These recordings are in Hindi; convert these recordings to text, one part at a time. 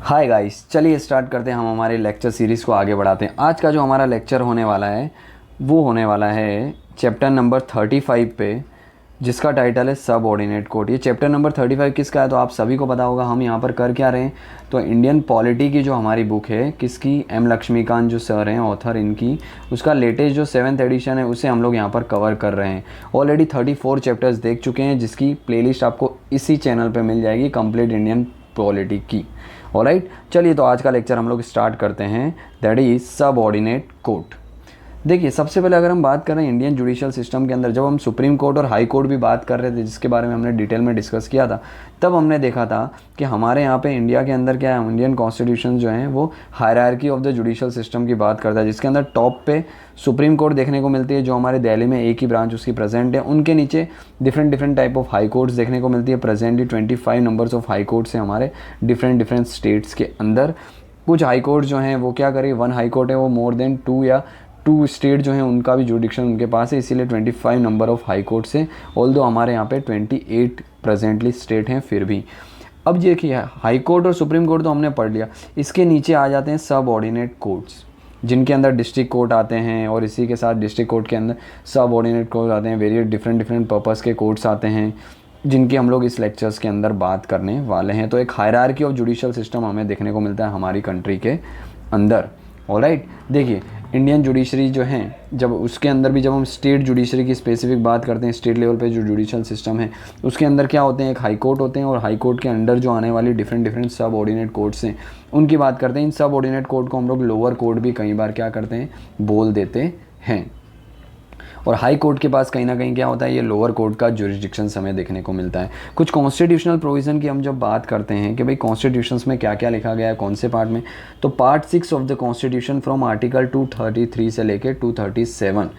हाय गाइस, चलिए स्टार्ट करते हैं। हम हमारे लेक्चर सीरीज़ को आगे बढ़ाते हैं। आज का जो हमारा लेक्चर होने वाला है वो होने वाला है चैप्टर नंबर 35 पे, जिसका टाइटल है सब ऑर्डिनेट कोड। ये चैप्टर नंबर 35 किसका है तो आप सभी को पता होगा। हम यहाँ पर कर क्या रहे हैं, तो इंडियन पॉलिटी की जो हमारी बुक है, किसकी, एम लक्ष्मीकांत जो सर हैं ऑथर इनकी, उसका लेटेस्ट जो 7th एडिशन है उसे हम लोग यहाँ पर कवर कर रहे हैं। ऑलरेडी 34 चैप्टर्स देख चुके हैं, जिसकी प्लेलिस्ट आपको इसी चैनल पर मिल जाएगी, कंप्लीट इंडियन पॉलिटी की। ऑलराइट, चलिए तो आज का लेक्चर हम लोग स्टार्ट करते हैं, दैट इज सब ऑर्डिनेट कोड। देखिए, सबसे पहले अगर हम बात करें इंडियन जुडिशियल सिस्टम के अंदर, जब हम सुप्रीम कोर्ट और हाई कोर्ट भी बात कर रहे थे, जिसके बारे में हमने डिटेल में डिस्कस किया था, तब हमने देखा था कि हमारे यहाँ पे इंडिया के अंदर क्या है, इंडियन कॉन्स्टिट्यूशन जो है वो hierarchy of the judicial system की बात करता है, जिसके अंदर टॉप पे सुप्रीम कोर्ट देखने को मिलती है, जो हमारे दिल्ली में एक ही ब्रांच उसकी प्रेजेंट है। उनके नीचे different type of high courts देखने को मिलती है। Presently 25 numbers of high courts हैं हमारे डिफरेंट स्टेट्स के अंदर। कुछ हाई कोर्ट जो हैं वो क्या करें, वन हाई कोर्ट है वो मोर देन 2 स्टेट जो हैं उनका भी जुडिक्शन उनके पास है, इसीलिए 25 नंबर ऑफ हाई कोर्ट्स हैं। ऑल्दो हमारे यहाँ पे 28 प्रेजेंटली स्टेट हैं फिर भी। अब देखिए, हाई कोर्ट और सुप्रीम कोर्ट तो हमने पढ़ लिया, इसके नीचे आ जाते हैं सब ऑर्डिनेट कोर्ट्स, जिनके अंदर डिस्ट्रिक्ट कोर्ट आते हैं, और इसी के साथ डिस्ट्रिक्ट कोर्ट के अंदर सब ऑर्डिनेट कोर्ट आते हैं। वेरियस डिफरेंट पर्पस के कोर्ट्स आते हैं, जिनकी हम लोग इस लेक्चर्स के अंदर बात करने वाले हैं। तो एक हायरार्की ऑफ जुडिशियल सिस्टम हमें देखने को मिलता है हमारी कंट्री के अंदर। ऑलराइट, देखिए इंडियन जुडिशरी जो है, जब उसके अंदर भी जब हम स्टेट जुडिशरी की स्पेसिफिक बात करते हैं, स्टेट लेवल पे जो जुडिशियल सिस्टम है उसके अंदर क्या होते हैं, एक हाई कोर्ट होते हैं, और हाई कोर्ट के अंडर जो आने वाली डिफरेंट सब ऑर्डिनेट कोर्ट्स हैं उनकी बात करते हैं। इन सब ऑर्डिनेट कोर्ट को हम लोग लोअर कोर्ट भी कई बार क्या करते हैं, बोल देते हैं। और हाई कोर्ट के पास कहीं ना कहीं क्या होता है, ये लोअर कोर्ट का जुरिस्डिक्शन हमें देखने को मिलता है। कुछ कॉन्स्टिट्यूशनल प्रोविज़न की हम जब बात करते हैं कि भाई कॉन्स्टिट्यूशंस में क्या क्या लिखा गया है, कौन से पार्ट में, तो part 6 of the constitution from article 233 से लेके 237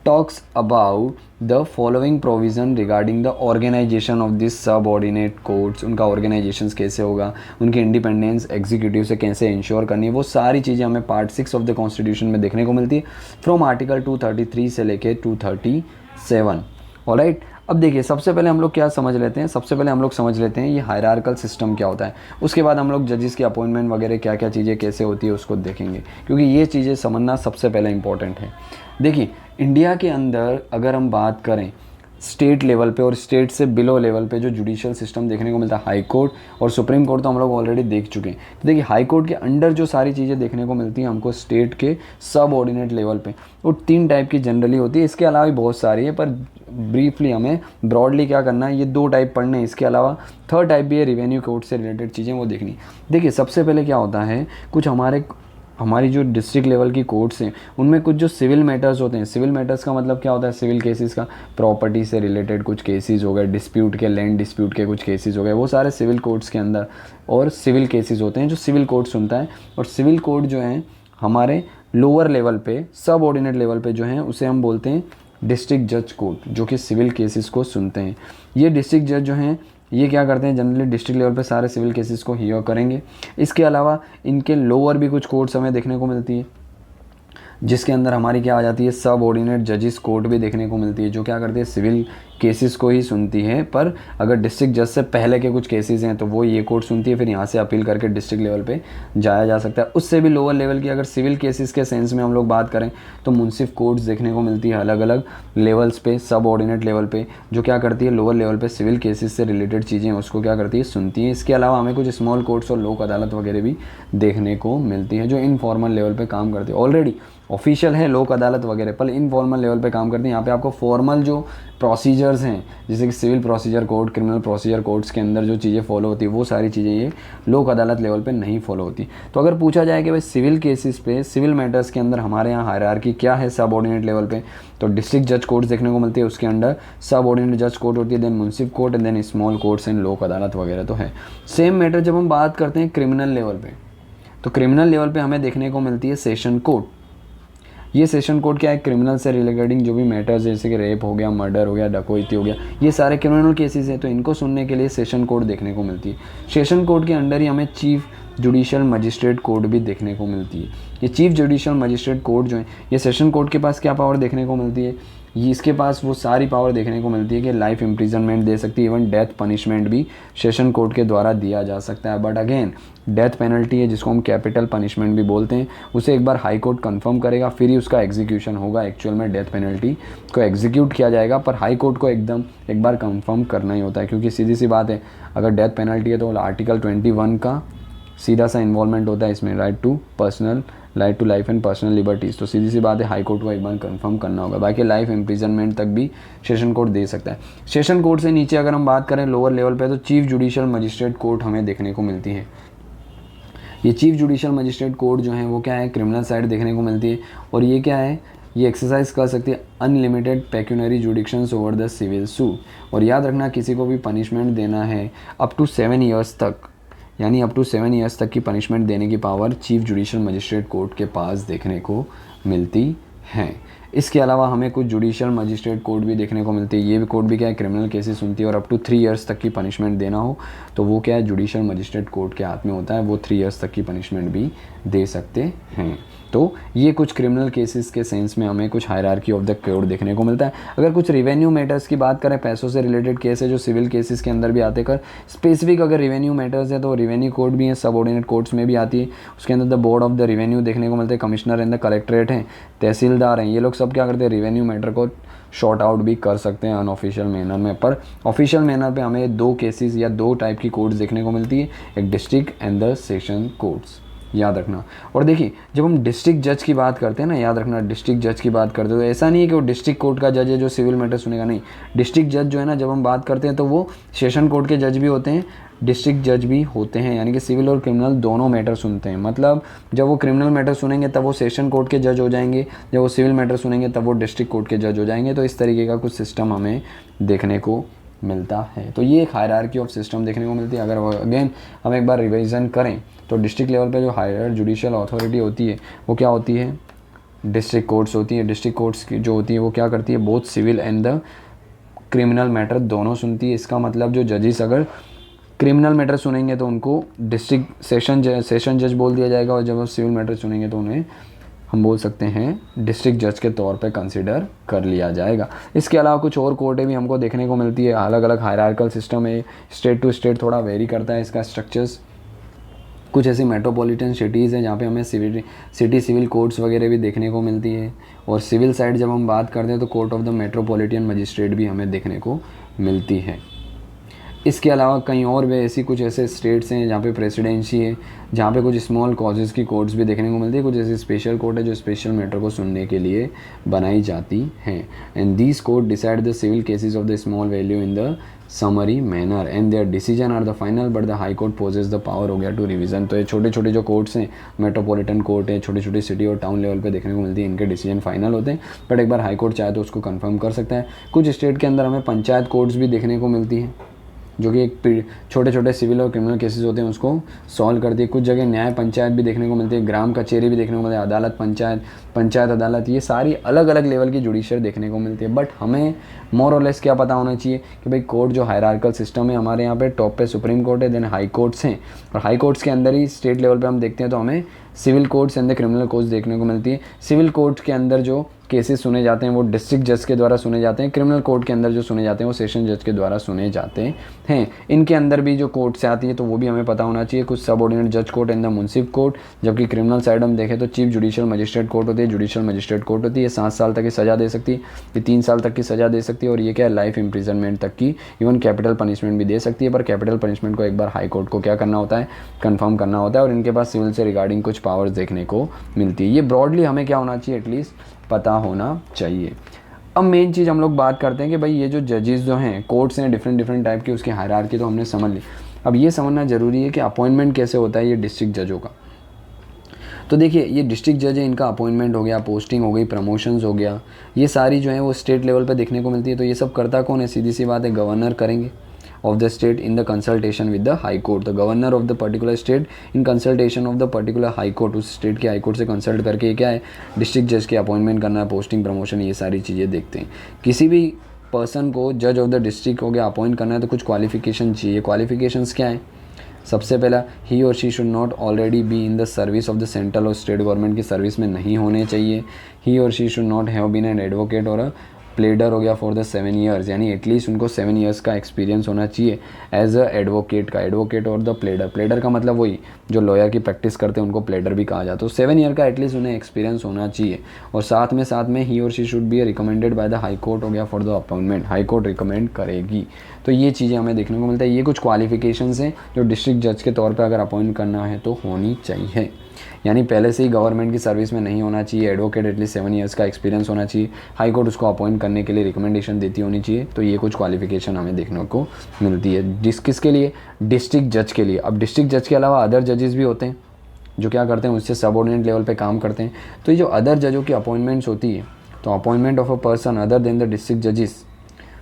talks about the following provision regarding the organisation of this subordinate courts. उनका ऑर्गेनाइजेशन कैसे होगा, उनकी इंडिपेंडेंस एग्जीक्यूटिव से कैसे इंश्योर करनी है, वो सारी चीज़ें हमें पार्ट 6 ऑफ द कॉन्स्टिट्यूशन में देखने को मिलती है, फ्रॉम आर्टिकल 233 से लेके 237। ऑलराइट, अब देखिए सबसे पहले हम लोग क्या समझ लेते हैं, सबसे पहले हम लोग समझ लेते हैं ये हायरार्कल सिस्टम क्या होता है। उसके बाद हम लोग जजेस की अपॉइंटमेंट वगैरह क्या क्या चीज़ें कैसे होती है उसको देखेंगे, क्योंकि ये चीज़ें समझना सबसे पहले इंपॉर्टेंट है। देखिए, इंडिया के अंदर अगर हम बात करें स्टेट लेवल पे और स्टेट से बिलो लेवल पे जो जुडिशियल सिस्टम देखने को मिलता है, हाई कोर्ट और सुप्रीम कोर्ट तो हम लोग ऑलरेडी देख चुके हैं। तो देखिए, हाई कोर्ट के अंडर जो सारी चीज़ें देखने को मिलती हैं हमको स्टेट के सब ऑर्डिनेट लेवल पे, वो 3 टाइप की जनरली होती है। इसके अलावा भी बहुत सारी है, पर ब्रीफली हमें ब्रॉडली क्या करना है, ये 2 टाइप पढ़ने हैं। इसके अलावा 3rd टाइप भी है, रिवेन्यू कोर्ट से रिलेटेड चीज़ें वो देखनी। देखिए, सबसे पहले क्या होता है, कुछ हमारी जो डिस्ट्रिक्ट लेवल की कोर्ट्स हैं उनमें कुछ जो सिविल मैटर्स होते हैं, सिविल मैटर्स का मतलब क्या होता है, सिविल केसेस का, प्रॉपर्टी से रिलेटेड कुछ केसेस हो गए, डिस्प्यूट के, लैंड डिस्प्यूट के कुछ केसेस हो गए, वो सारे सिविल कोर्ट्स के अंदर और सिविल केसेस होते हैं जो सिविल कोर्ट सुनता है। और सिविल कोर्ट जो हैं हमारे लोअर लेवल पे, सब ऑर्डिनेट लेवल पे जो हैं उसे हम बोलते हैं डिस्ट्रिक्ट जज कोर्ट, जो कि सिविल केसेस को सुनते हैं। ये डिस्ट्रिक्ट जज जो हैं ये क्या करते हैं, जनरली डिस्ट्रिक्ट लेवल पे सारे सिविल केसेस को हियर करेंगे। इसके अलावा इनके लोअर भी कुछ कोर्ट्स हमें देखने को मिलती है, जिसके अंदर हमारी क्या आ जाती है, सब ऑर्डिनेट जजेस कोर्ट भी देखने को मिलती है, जो क्या करती है, सिविल केसेस को ही सुनती है। पर अगर डिस्ट्रिक्ट जज से पहले के कुछ केसेस हैं तो वो ये कोर्ट सुनती है, फिर यहाँ से अपील करके डिस्ट्रिक्ट लेवल पे जाया जा सकता है। उससे भी लोअर लेवल की अगर सिविल केसेस के सेंस में हम लोग बात करें तो मुंसिफ कोर्ट्स देखने को मिलती है अलग अलग लेवल्स पे, सब ऑर्डिनेट लेवल पे, जो क्या करती है, लोअर लेवल पे सिविल केसेस से रिलेटेड चीज़ें उसको क्या करती है, सुनती है। इसके अलावा हमें कुछ स्मॉल कोर्ट्स और लोक अदालत वगैरह भी देखने को मिलती है, जो इनफॉर्मल लेवल पे काम करती है। ऑलरेडी ऑफिशियल है लोक अदालत वगैरह, पर इनफॉर्मल लेवल पे काम करते हैं। यहाँ पे आपको फॉर्मल जो प्रोसीजर्स हैं, जैसे कि civil procedure code, criminal procedure codes के अंदर जो चीज़ें फॉलो होती है, वो सारी चीज़ें ये लोक अदालत लेवल पे नहीं फॉलो होती। तो अगर पूछा जाए कि भाई सिविल केसेस पे, सिविल मैटर्स के अंदर हमारे यहाँ हायरार्की क्या है सब ऑर्डिनेट लेवल पे, तो डिस्ट्रिक्ट जज कोर्ट्स देखने को मिलती है, उसके अंडर सब ऑर्डिनेट जज कोर्ट होती है, देन मुंसिफ court and then small courts and Lok Adalat वगैरह तो है। सेम मैटर जब हम बात करते हैं क्रिमिनल लेवल पे, तो क्रिमिनल लेवल पे हमें देखने को मिलती है सेशन कोर्ट। ये सेशन कोर्ट क्या है, क्रिमिनल से रिलेटेड जो भी मैटर्स जैसे कि रेप हो गया, मर्डर हो गया, डकैती हो गया, ये सारे क्रिमिनल केसेस हैं, तो इनको सुनने के लिए सेशन कोर्ट देखने को मिलती है। सेशन कोर्ट के अंडर ही हमें चीफ जुडिशियल मजिस्ट्रेट कोर्ट भी देखने को मिलती है। ये चीफ जुडिशियल मजिस्ट्रेट कोर्ट जो है, ये सेशन कोर्ट के पास क्या पावर देखने को मिलती है, ये इसके पास वो सारी पावर देखने को मिलती है कि लाइफ इम्प्रिजनमेंट दे सकती है, इवन डेथ पनिशमेंट भी सेशन कोर्ट के द्वारा दिया जा सकता है। बट अगेन डेथ पेनल्टी है जिसको हम कैपिटल पनिशमेंट भी बोलते हैं, उसे एक बार हाई कोर्ट कंफर्म करेगा फिर ही उसका एग्जीक्यूशन होगा। एक्चुअल में डेथ पेनल्टी को एग्जीक्यूट किया जाएगा, पर हाई कोर्ट को एकदम एक बार कंफर्म करना ही होता है, क्योंकि सीधी सी बात है अगर डेथ पेनल्टी है तो आर्टिकल 21 का सीधा सा इन्वॉल्वमेंट होता है इसमें, right to life and personal liberties. तो सीधी सी बात है हाई कोर्ट को एक बार कंफर्म करना होगा। बाकी लाइफ इम्प्रिजनमेंट तक भी सेशन कोर्ट दे सकता है। सेशन कोर्ट से नीचे अगर हम बात करें लोअर लेवल पे, तो चीफ जुडिशियल मजिस्ट्रेट कोर्ट हमें देखने को मिलती है। ये चीफ जुडिशियल मजिस्ट्रेट कोर्ट जो है वो क्या है, क्रिमिनल साइड देखने को मिलती है, और ये क्या है, ये एक्सरसाइज कर सकती है unlimited pecuniary jurisdictions over the civil suit. और याद रखना किसी को भी पनिशमेंट देना है अप टू 7 ईयर्स तक, यानी अप टू 7 ईयर्स तक की पनिशमेंट देने की power chief judicial magistrate court के पास देखने को मिलती है। इसके अलावा हमें कुछ जुडिशियल मजिस्ट्रेट कोर्ट भी देखने को मिलती है। ये भी कोर्ट भी क्या है, क्रिमिनल केसेस सुनती है, और अप टू 3 ईयर्स तक की पनिशमेंट देना हो तो वो क्या है, जुडिशियल मजिस्ट्रेट कोर्ट के हाथ में होता है, वो 3 ईयर्स तक की पनिशमेंट भी दे सकते हैं। तो ये कुछ क्रिमिनल केसेस के सेंस में हमें कुछ हायरार्की ऑफ द कोर्ट देखने को मिलता है। अगर कुछ रिवेन्यू मैटर्स की बात करें, पैसों से रिलेटेड केस है जो सिविल केसेस के अंदर भी आते कर, स्पेसिफिक अगर रिवेन्यू मैटर्स है तो रिवेन्यू कोर्ट भी है, सबऑर्डिनेट कोर्ट्स में भी आती है। उसके अंदर the board of the revenue देखने को मिलते हैं, कमिश्नर एंड द कलेक्ट्रेट हैं, तहसीलदार हैं, ये लोग सब क्या करते हैं, रिवेन्यू मैटर को शॉर्ट आउट भी कर सकते हैं अनऑफिशियल मैनर में। पर ऑफिशियल मैनर पे हमें 2 केसेस या 2 टाइप की कोर्ट्स देखने को मिलती है, एक district and the session courts, याद रखना। और देखिए जब हम डिस्ट्रिक्ट जज की बात करते हैं ना, याद रखना डिस्ट्रिक्ट जज की बात करते हो तो ऐसा नहीं है कि वो डिस्ट्रिक्ट कोर्ट का जज है जो सिविल मैटर सुनेगा, नहीं। डिस्ट्रिक्ट जज जो है ना, जब हम बात करते हैं तो वो सेशन कोर्ट के जज भी होते हैं, डिस्ट्रिक्ट जज भी होते हैं, यानी कि सिविल और क्रिमिनल दोनों मैटर सुनते हैं। मतलब जब वो क्रिमिनल मैटर सुनेंगे तब वो सेशन कोर्ट के जज हो जाएंगे, जब वो सिविल मैटर सुनेंगे तब वो डिस्ट्रिक्ट कोर्ट के जज हो जाएंगे। तो इस तरीके का कुछ सिस्टम हमें देखने को मिलता है। तो ये एक हायरार्की ऑफ सिस्टम देखने को मिलती है। अगर अगेन हम एक बार रिवीजन करें तो डिस्ट्रिक्ट लेवल पे जो हायर जुडिशियल अथॉरिटी होती है वो क्या होती है, डिस्ट्रिक्ट कोर्ट्स होती है। डिस्ट्रिक्ट कोर्ट्स की जो होती है वो क्या करती है, both civil and the criminal matter दोनों सुनती है। इसका मतलब जो जजेस अगर क्रिमिनल मैटर सुनेंगे तो उनको डिस्ट्रिक्ट सेशन जज बोल दिया जाएगा, और जब वो सिविल मैटर सुनेंगे तो उन्हें हम बोल सकते हैं डिस्ट्रिक्ट जज के तौर पे कंसिडर कर लिया जाएगा। इसके अलावा कुछ और कोर्टें भी हमको देखने को मिलती है, अलग अलग हायरार्कल सिस्टम है, स्टेट टू स्टेट थोड़ा वेरी करता है इसका स्ट्रक्चर्स। कुछ ऐसी मेट्रोपॉलिटन सिटीज़ हैं जहाँ पे हमें सिटी सिविल कोर्ट्स वगैरह भी देखने को मिलती है, और सिविल साइड जब हम बात करते हैं तो court of the metropolitan magistrate भी हमें देखने को मिलती है। इसके अलावा कहीं और भी ऐसी कुछ ऐसे स्टेट्स हैं जहाँ पे प्रेसिडेंसी है, जहाँ पे कुछ स्मॉल कॉजेज़ की कोर्ट्स भी देखने को मिलती है। कुछ ऐसी स्पेशल कोर्ट है जो स्पेशल मैटर को सुनने के लिए बनाई जाती हैं। And these court decide the civil cases of the small value in the summary manner and their decision are the final, but the high court possess the power हो गया टू रिवीजन। तो ये छोटे छोटे जो कोर्ट्स हैं, मेट्रोपॉलिटन कोर्ट है, छोटी छोटी सिटी और टाउन लेवल पे देखने को मिलती है, इनके डिसीजन फाइनल होते हैं, बट एक बार हाई कोर्ट चाहे तो उसको कंफर्म कर सकता है। कुछ स्टेट के अंदर हमें पंचायत कोर्ट्स भी देखने को मिलती हैं जो कि एक छोटे छोटे सिविल और क्रिमिनल केसेस होते हैं उसको सॉल्व करती है। कुछ जगह न्याय पंचायत भी देखने को मिलती है, ग्राम कचहरी भी देखने को मिलती है, अदालत पंचायत अदालत, ये सारी अलग अलग लेवल की जुडिशरी देखने को मिलती है। बट हमें मोर और लेस क्या पता होना चाहिए कि भाई कोर्ट जो हायरार्कल सिस्टम है हमारे यहाँ पे टॉप पे सुप्रीम कोर्ट है, देन हाई कोर्ट्स हैं, और हाई कोर्ट्स के अंदर ही स्टेट लेवल पे हम देखते हैं तो हमें civil courts and the criminal courts देखने को मिलती है। सिविल कोर्ट के अंदर जो केसेस सुने जाते हैं वो डिस्ट्रिक्ट जज के द्वारा सुने जाते हैं, क्रिमिनल कोर्ट के अंदर जो सुने जाते हैं वो सेशन जज के द्वारा सुने जाते हैं। इनके अंदर भी जो कोर्ट से आती है तो वो भी हमें पता होना चाहिए। कुछ सबऑर्डिनेट जज court and the Munsif court, जबकि क्रिमिनल साइड हम देखें तो चीफ जुडिशियल मजिस्ट्रेट कोर्ट होती है, जुडिशियल मजिस्ट्रेट कोर्ट होती है। 7 साल तक की सज़ा दे सकती है, ये 3 साल तक की सज़ा दे सकती है, और ये क्या है, लाइफ इम्प्रिजनमेंट तक की, इवन कैपिटल पनिशमेंट भी दे सकती है। पर कैपिटल पनिशमेंट को एक बार हाई कोर्ट को क्या करना होता है, कन्फर्म करना होता है, और इनके पास सिविल से रिगार्डिंग कुछ पावर्स देखने को मिलती है। ये ब्रॉडली हमें क्या होना चाहिए, एटलीस्ट पता होना चाहिए। अब मेन चीज़ हम लोग बात करते हैं कि भाई ये जो जजेस जो हैं, कोर्ट्स हैं डिफरेंट टाइप की, उसकी हायरार्की तो हमने समझ ली। अब ये समझना ज़रूरी है कि अपॉइंटमेंट कैसे होता है ये डिस्ट्रिक्ट जजों का। तो देखिए ये डिस्ट्रिक्ट जज है, इनका अपॉइंटमेंट हो गया, पोस्टिंग हो गई, प्रमोशंस हो गया, ये सारी जो है वो स्टेट लेवल पे देखने को मिलती है। तो ये सब करता कौन है, सीधी सी बात है, गवर्नर करेंगे of the state in the consultation with the high court। the governor of the particular state in consultation of the particular high court, उस स्टेट के हाई कोर्ट से कंसल्ट करके ये क्या है, डिस्ट्रिक्ट जज के अपॉइंटमेंट करना है, पोस्टिंग प्रमोशन, ये सारी चीज़ें देखते हैं। किसी भी पर्सन को जज ऑफ द डिस्ट्रिक्ट हो गया अपॉइंट करना है तो कुछ क्वालिफिकेशन चाहिए। क्वालिफिकेशंस क्या है, सबसे पहला he or she should not already be in the service of the central or state government की सर्विस में नहीं होने चाहिए। He or she should not have been an advocate or pleader हो गया फॉर द 7 ईयर्स, यानी एटलीस्ट उनको 7 ईयर्स का एक्सपीरियंस होना चाहिए एज अ एडवोकेट का। Advocate or the pleader, pleader का मतलब वही जो लॉयर की प्रैक्टिस करते हैं उनको प्लेडर भी कहा जाता है। तो 7 ईयर का एटलीस्ट उन्हें एक्सपीरियंस होना चाहिए। और साथ में ही or she should be recommended by the high court हो गया for the appointment, high court recommend करेगी। तो ये चीज़ें हमें देखने को मिलता है। ये कुछ क्वालिफिकेशंस हैं जो डिस्ट्रिक्ट जज के तौर पर अगर अपॉइंट करना है तो होनी चाहिए। यानी पहले से ही गवर्नमेंट की सर्विस में नहीं होना चाहिए, एडवोकेट एटलीस्ट 7 ईयर्स का एक्सपीरियंस होना चाहिए, हाई कोर्ट उसको अपॉइंट करने के लिए रिकमेंडेशन देती होनी चाहिए। तो ये कुछ क्वालिफिकेशन हमें देखने को मिलती है किसके लिए, डिस्ट्रिक्ट जज के लिए। अब डिस्ट्रिक्ट जज के अलावा अदर जजेस भी होते हैं जो क्या करते हैं, उससे सबऑर्डिनेट लेवल पे काम करते हैं। तो ये जो अदर जजों की अपॉइंटमेंट्स होती है, तो appointment of a person other than the district जजेस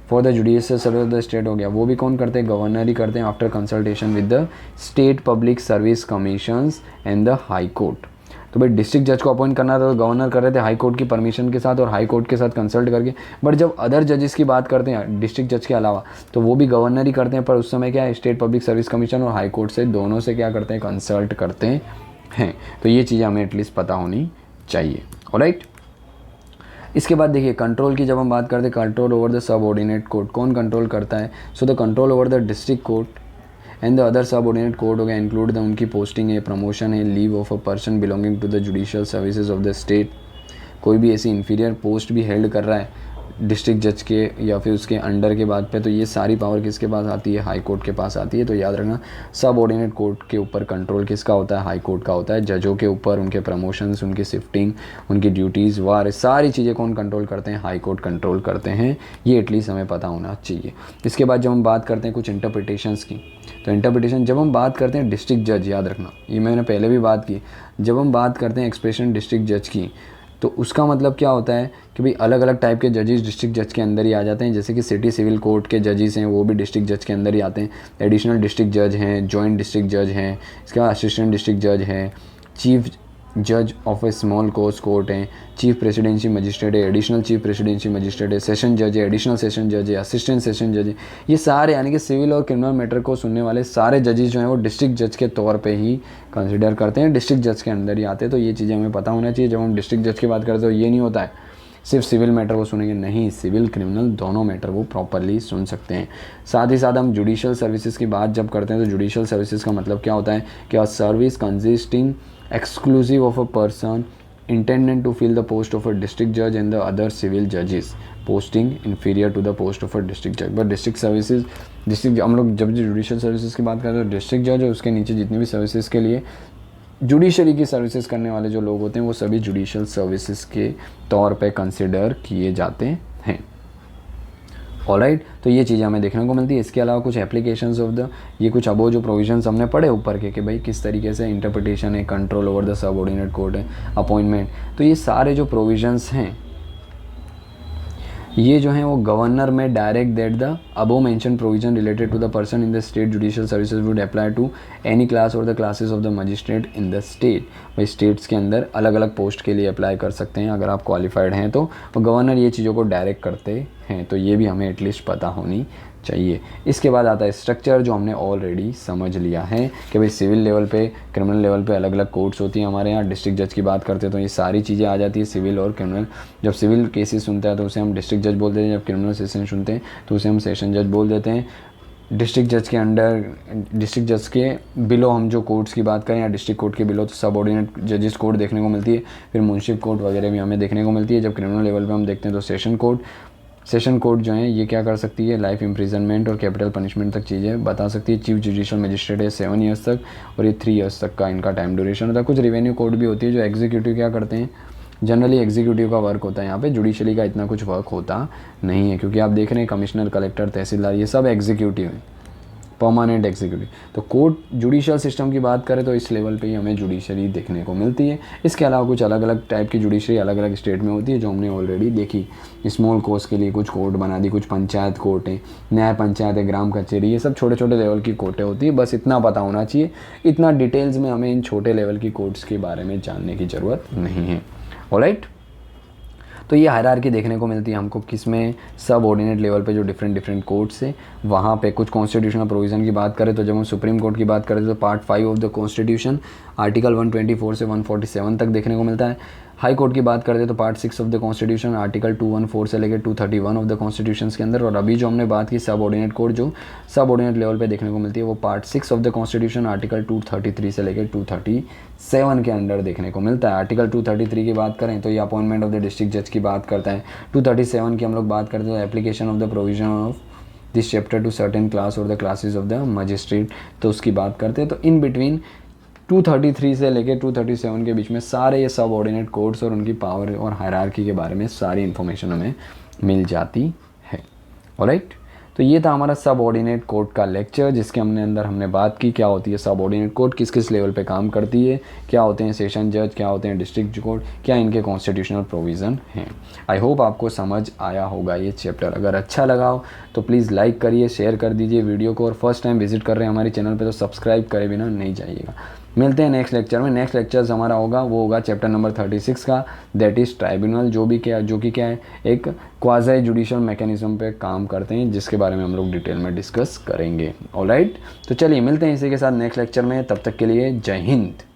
for the judicial service of the state हो गया, वो भी कौन करते हैं, गवर्नर ही करते हैं after consultation with the state public service commissions and the high court. तो भाई डिस्ट्रिक्ट जज को अपॉइंट करना था तो गवर्नर कर रहे थे हाई कोर्ट की परमिशन के साथ और हाई कोर्ट के साथ कंसल्ट करके। बट जब अदर जजेस की बात करते हैं डिस्ट्रिक्ट जज के अलावा, तो वो भी गवर्नर ही करते हैं, पर उस समय क्या है, स्टेट पब्लिक सर्विस कमीशन और हाई कोर्ट से दोनों से क्या करते हैं, कंसल्ट करते हैं। तो ये चीज़ें हमें एटलीस्ट पता होनी चाहिए। ऑलराइट, इसके बाद देखिए कंट्रोल की जब हम बात करते हैं, control over the subordinate court कौन कंट्रोल करता है। So the control over the district court and the other subordinate court हो गया इंक्लूड द उनकी पोस्टिंग है, प्रमोशन है, leave of a person belonging to the judicial services of the state. कोई भी ऐसी इन्फीरियर पोस्ट भी हेल्ड कर रहा है डिस्ट्रिक्ट जज के या फिर उसके अंडर के बाद पे, तो ये सारी पावर किसके पास आती है, हाई कोर्ट के पास आती है। तो याद रखना सबऑर्डिनेट कोर्ट के ऊपर कंट्रोल किसका होता है, हाई कोर्ट का होता है। जजों के ऊपर उनके प्रमोशंस, उनकी शिफ्टिंग, उनकी ड्यूटीज़, वार, सारी चीज़ें कौन कंट्रोल करते हैं, हाई कोर्ट कंट्रोल करते हैं। ये एटलीस्ट हमें पता होना चाहिए। इसके बाद जब हम बात करते हैं कुछ इंटरप्रिटेशंस की, तो इंटरप्रिटेशन जब हम बात करते हैं डिस्ट्रिक्ट जज, याद रखना ये मैंने पहले भी बात की, जब हम बात करते हैं एक्सप्रेशन डिस्ट्रिक्ट जज की, तो उसका मतलब क्या होता है कि भाई अलग अलग टाइप के जजेस डिस्ट्रिक्ट जज के अंदर ही आ जाते हैं। जैसे कि सिटी सिविल कोर्ट के जजेस हैं वो भी डिस्ट्रिक्ट जज के अंदर ही आते हैं। एडिशनल डिस्ट्रिक्ट जज हैं, जॉइंट डिस्ट्रिक्ट जज हैं, इसके बाद असिस्टेंट डिस्ट्रिक्ट जज हैं, चीफ जज of A small course court हैं, चीफ प्रेसिडेंसी मजिस्ट्रेट है, एडिशनल चीफ प्रेसिडेंसी मजिस्ट्रेट है, सेशन जज है, एडिशनल सेशन जज है, असिस्टेंट सेशन जज है। ये सारे यानी कि सिविल और क्रिमिनल मैटर को सुनने वाले सारे जजेस जो हैं वो डिस्ट्रिक्ट जज के तौर पे ही कंसिडर करते हैं, डिस्ट्रिक्ट जज के अंदर ही आते हैं। तो ये चीज़ें हमें पता होना चाहिए। जब हम डिस्ट्रिक्ट जज की बात करते हैं तो ये नहीं होता है सिर्फ सिविल मैटर वो सुनेंगे, नहीं, सिविल क्रिमिनल दोनों मैटर वो प्रॉपरली सुन सकते हैं। साथ ही साथ हम जुडिशियल सर्विसेज की बात जब करते हैं तो जुडिशियल सर्विसेज का मतलब क्या होता है कि a service consisting exclusive of a person intended to fill the post of a district judge and the other civil judges posting inferior to the post of a district judge। but district services, district हम लोग जब जुडिशियल सर्विसेज की बात करते हैं तो डिस्ट्रिक्ट जज और उसके नीचे जितनी भी सर्विसेज के लिए जुडिशरी की सर्विसेज करने वाले जो लोग होते हैं वो सभी जुडिशियल सर्विसेज के तौर पे कंसिडर किए जाते हैं। ऑलराइट, तो ये चीज़ें हमें देखने को मिलती है। इसके अलावा कुछ एप्लीकेशंस ऑफ द, ये कुछ अबो जो प्रोविजंस हमने पढ़े ऊपर के कि भाई किस तरीके से इंटरप्रिटेशन है, control over the subordinate court है, अपॉइंटमेंट, तो ये सारे जो प्रोविजंस हैं ये जो हैं वो गवर्नर में direct that the above mention provision related to the person in the state judicial services would apply to any class or the classes of the magistrate in the state. भाई स्टेट्स के अंदर अलग अलग पोस्ट के लिए अप्लाई कर सकते हैं अगर आप क्वालिफाइड हैं तो गवर्नर ये चीज़ों को डायरेक्ट करते हैं। तो ये भी हमें एटलीस्ट पता होनी चाहिए। इसके बाद आता है स्ट्रक्चर, जो हमने ऑलरेडी समझ लिया है कि भाई सिविल लेवल पे, क्रिमिनल लेवल पे अलग अलग कोर्ट्स होती हैं हमारे यहाँ। डिस्ट्रिक्ट जज की बात करते हैं तो ये सारी चीज़ें आ जाती है, सिविल और क्रिमिनल। जब सिविल केसेस सुनते हैं तो उसे हम डिस्ट्रिक्ट जज बोल देते हैं, जब क्रिमिनल सेशन सुनते हैं तो उसे हम सेशन जज बोल देते हैं। डिस्ट्रिक्ट जज के अंडर, डिस्ट्रिक्ट जज के बिलो हम जो कोर्ट्स की बात करें या डिस्ट्रिक्ट कोर्ट के बिलो तो सब ऑर्डिनेट जजेस कोर्ट देखने को मिलती है, फिर मुंशिप कोर्ट वगैरह भी हमें देखने को मिलती है। जब क्रिमिनल लेवल पे हम देखते हैं तो सेशन कोर्ट, सेशन कोर्ट जो है ये क्या कर सकती है, लाइफ इम्प्रिजनमेंट और कैपिटल पनिशमेंट तक चीज़ें बता सकती है। चीफ जुडिशियल मजिस्ट्रेट है 7 ईयर्स तक और ये 3 ईयर्स तक का इनका टाइम ड्यूरेशन होता है। कुछ रिवेन्यू कोर्ट भी होती है जो एग्जीक्यूटिव क्या करते हैं, जनरली एग्जीक्यूटिव का वर्क होता है, यहाँ पे जुडिशरी का इतना कुछ वर्क होता नहीं है, क्योंकि आप देख रहे हैं कमिश्नर, कलेक्टर, तहसीलदार ये सब एग्जीक्यूटिव हैं, परमानेंट एग्जीक्यूटिव। तो कोर्ट जुडिशियल सिस्टम की बात करें तो इस लेवल पे ही हमें जुडिशरी देखने को मिलती है। इसके अलावा कुछ अलग अलग टाइप की जुडिशरी अलग अलग स्टेट में होती है जो हमने ऑलरेडी देखी। स्मॉल कोर्ट्स के लिए कुछ कोर्ट बना दी, कुछ पंचायत कोर्ट है, न्याय पंचायत है, ग्राम कचहरी, ये सब छोटे छोटे लेवल की कोर्टें होती है। बस इतना पता होना चाहिए, इतना डिटेल्स में हमें इन छोटे लेवल की कोर्ट्स के बारे में जानने की ज़रूरत नहीं है। ऑलराइट, तो ये हायरार्की देखने को मिलती है हमको किसमें, सब ऑर्डिनेट लेवल पे जो डिफरेंट कोर्ट्स है वहाँ पे। कुछ कॉन्स्टिट्यूशनल प्रोविज़न की बात करें तो जब हम सुप्रीम कोर्ट की बात करें तो part 5 of the constitution article 124 से 147 तक देखने को मिलता है। हाई कोर्ट की बात करते तो part 6 of the constitution article 214 से लेकर 231 ऑफ द कॉन्स्टिट्यूशन के अंदर। और अभी जो हमने बात की सब ऑर्डिनेट कोड जो सब ऑर्डिनेट लेवल पे देखने को मिलती है वो part 6 of the constitution article 233 से लेकर 237 के अंडर देखने को मिलता है। आर्टिकल 233 की बात करें तो ये अपॉइंटमेंट ऑफ द डिस्ट्रिक्ट जज की बात करता है। 237 की हम लोग बात करते हैं तो application of the provision of this chapter to certain class or the classes of the magistrate, तो उसकी बात करते हैं। तो इन बिटवीन 233 से लेकर 237 के बीच में सारे ये सब ऑर्डिनेट कोड्स और उनकी पावर और हायरार्की के बारे में सारी इन्फॉर्मेशन हमें मिल जाती है। ऑलराइट, तो ये था हमारा सब ऑर्डिनेट कोड का लेक्चर, जिसके हमने बात की क्या होती है सब ऑर्डिनेट कोड, किस किस लेवल पे काम करती है, क्या होते हैं सेशन जज, क्या होते हैं डिस्ट्रिक्ट कोर्ट, क्या इनके कॉन्स्टिट्यूशनल प्रोविज़न हैं। आई होप आपको समझ आया होगा ये चैप्टर। अगर अच्छा लगा हो तो प्लीज़ लाइक करिए, शेयर कर दीजिए वीडियो को, और फर्स्ट टाइम विजिट कर रहे हैं हमारे चैनल पर तो सब्सक्राइब करे बिना नहीं जाइएगा। मिलते हैं नेक्स्ट लेक्चर में। नेक्स्ट लेक्चर हमारा होगा चैप्टर नंबर 36 का, दैट इज़ ट्राइब्यूनल, जो कि क्या है एक क्वाज़ी जुडिशल मैकेनिज्म पे काम करते हैं, जिसके बारे में हम लोग डिटेल में डिस्कस करेंगे। ऑलराइट, तो चलिए मिलते हैं इसी के साथ नेक्स्ट लेक्चर में। तब तक के लिए जय हिंद।